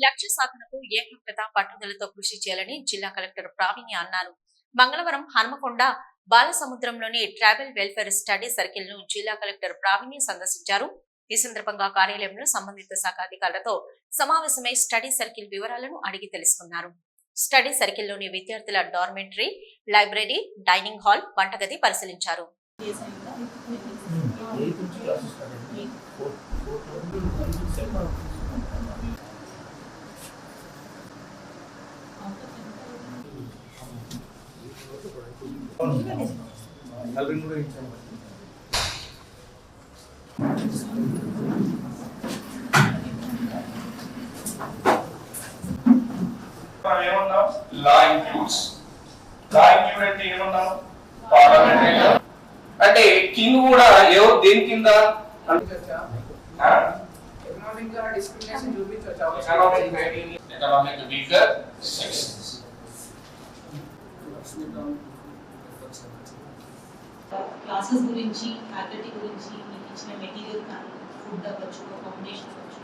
లక్ష్య సాధనకు ఏకాగ్రత పట్టుదలతో కృషి చేయాలని జిల్లా కలెక్టర్ ప్రావీణ్య అన్నారు. మంగళవారం హనుమకొండ బాలసముద్రంలోని ట్రైబల్ వెల్ఫేర్ స్టడీ సర్కిల్ ను జిల్లా కలెక్టర్ ప్రావీణ్య సందర్శించారు. ఈ సందర్భంగా కార్యాలయంలో సంబంధిత శాఖ అధికారులతో సమావేశమై స్టడీ సర్కిల్ వివరాలను అడిగి తెలుసుకున్నారు. స్టడీ సర్కిల్లోని విద్యార్థుల డార్మెంటరీ, లైబ్రరీ, డైనింగ్ హాల్, వంటగది పరిశీలించారు. అంటే కింగ్ కూడా ఎవరు దేని కింద ఎకనామిక్ వీకర్ సెక్షన్స్ క్లాసెస్ గురించి, ఫ్యాకల్టీ గురించి, మీకు ఇచ్చిన మెటీరియల్ కానీ, ఫుడ్ అవ్వచ్చు, అకామిడేషన్ అవ్వచ్చు,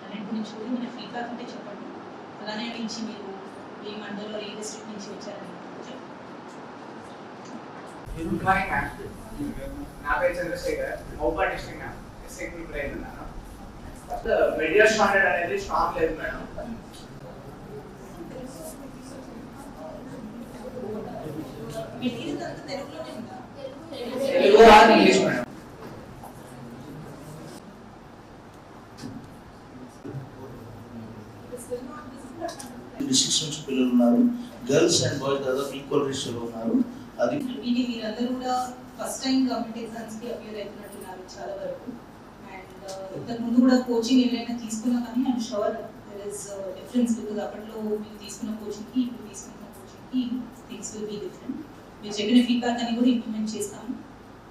అన్నింటి గురించి కూడా మన ఫీడ్బ్యాక్ ఉంటే చెప్పండి. అలానే నుంచి మీరు ఏ మండలంలో ఏ డిస్ట్రిక్ట్ నుంచి వచ్చారని నా పేరు చంద్రశేఖర్, మౌబాద్ డిస్ట్రిక్ట్ ఎస్ఐకి ప్లేయర్ ఉన్నాను. మీడియా స్టాండర్డ్ అనేది స్ట్రాంగ్ లేదు మేడం. మెటీరియల్ అంతా తెలుగులోనే ఉందా? Telugu or English madam. Districts నుంచి పిల్లలు ఉన్నారు. గర్ల్స్ అండ్ బాయ్స్ దాదాపు ఈక్వల్ రేషియోలో ఉన్నారు. అది మీరందరూ కూడా ఫస్ట్ టైం గవర్నమెంట్ ఎగ్జామ్స్ కి అపియర్ అవుతున్నట్టున్నారు చాలా వరకు. అండ్ ఇంతకు ముందు కూడా కోచింగ్ ఎవరైనా తీసుకున్నా కానీ I'm sure there is difference, because అప్పట్లో మీరు తీసుకున్న కోచింగ్ కి ఇప్పుడు తీసుకున్న కోచింగ్ కి థింగ్స్ విల్ బి డిఫరెంట్. మీరు చెప్పిన ఫీడ్బ్యాక్ అని కూడా ఇంప్లిమెంట్ చేస్తాము.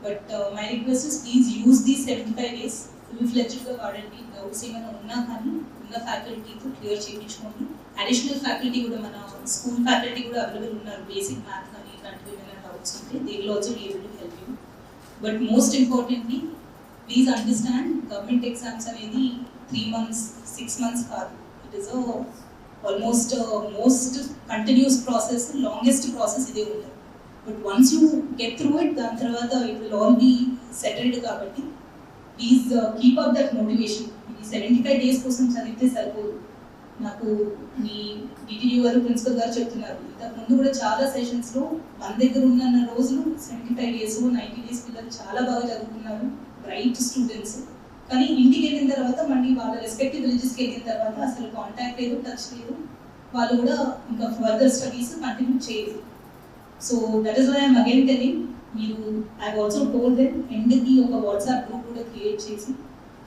But my request is please use these 75 days full fledged గా వాడండి. డౌట్స్ ఏమైనా ఉన్నా కానీ ఉన్న ఫ్యాకల్టీతో క్లియర్ చేయించుకోండి. అడిషనల్ ఫ్యాకల్టీ కూడా మన స్కూల్ ఫ్యాకల్టీ కూడా అవైలబుల్ ఉన్నారు. బేసిక్ మ్యాథ్ కానీ ఇట్లాంటివి ఏమైనా డౌట్స్ ఉంటే they will also be able to help you. But most importantly please understand, government exams అనేది 3 months 6 months కాదు. It is almost most continuous process, longest process ఇదే ఉంటుంది. But once you get through it, దాని తర్వాత it will all be settled. కాబట్టి please keep up that motivation. ఈ 75 days కోసం చదివితే సరిపోదు. నాకు మీ డిటియు గారు, ప్రిన్సిపల్ గారు చెప్తున్నారు, ఇంతకు ముందు కూడా చాలా సెషన్స్లో మన దగ్గర ఉన్న రోజులు 75 days 90 days పిల్లలు చాలా బాగా చదువుతున్నారు, బ్రైట్ స్టూడెంట్స్. కానీ ఇంటికి వెళ్ళిన తర్వాత మళ్ళీ వాళ్ళ రెస్పెక్టివ్ విలేజెస్కి వెళ్ళిన తర్వాత అసలు కాంటాక్ట్ లేదు, టచ్ లేదు. వాళ్ళు కూడా ఇంకా ఫర్దర్ స్టడీస్ కంటిన్యూ చేయలేదు. So that is why I'm again telling, మీరు ఐ ఆల్సో టోల్డ్ దెమ్ ఎండ్కి ఒక వాట్సాప్ గ్రూప్ కూడా క్రియేట్ చేసి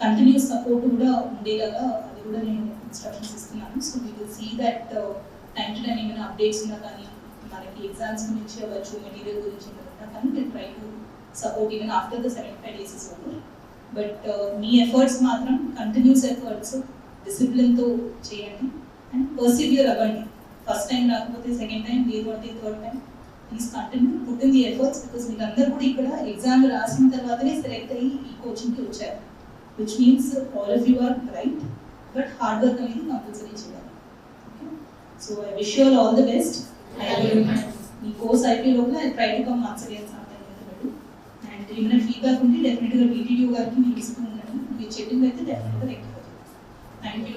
కంటిన్యూస్ సపోర్ట్ కూడా ఉండేలాగా అది కూడా నేను ఇన్స్ట్రక్షన్స్ ఇస్తున్నాను. So we will see that time to time ఏమైనా అప్డేట్స్ ఉన్నా కానీ, మనకి ఎగ్జామ్స్ గురించి అవ్వచ్చు, మెటీరియల్ గురించి ఉన్నా కానీ will try to support even after the 75 days is over. But me efforts మాత్రం కంటిన్యూస్ ఎఫర్ట్స్ డిసిప్లిన్తో చేయండి అండ్ పర్సివియర్ అవ్వండి. ఫస్ట్ టైం రాకపోతే సెకండ్ టైం, లేదు అంటే third time, please continue put in the efforts. Because మీరందరూ కూడా ఇక్కడ ఎగ్జామ్ రాసిన తర్వాతనే సెలెక్ట్ అయ్యి ఈ కోచింగ్కి వచ్చారు. which means all of you are bright, but hard work అనేది కంపల్సరీ చేయాలి. Okay, so I wish you all the best. ఈ కోర్స్ అయిపోయే లోపల I try to come once again some time in the and ఏమైనా feedback ఉంటే డెఫినెట్గా DTU గారికి మీరు ఇస్తూ ఉండండి. మీరు చెప్పింది అయితే డెఫినెట్గా రెక్టిఫై చేయండి. Thank you.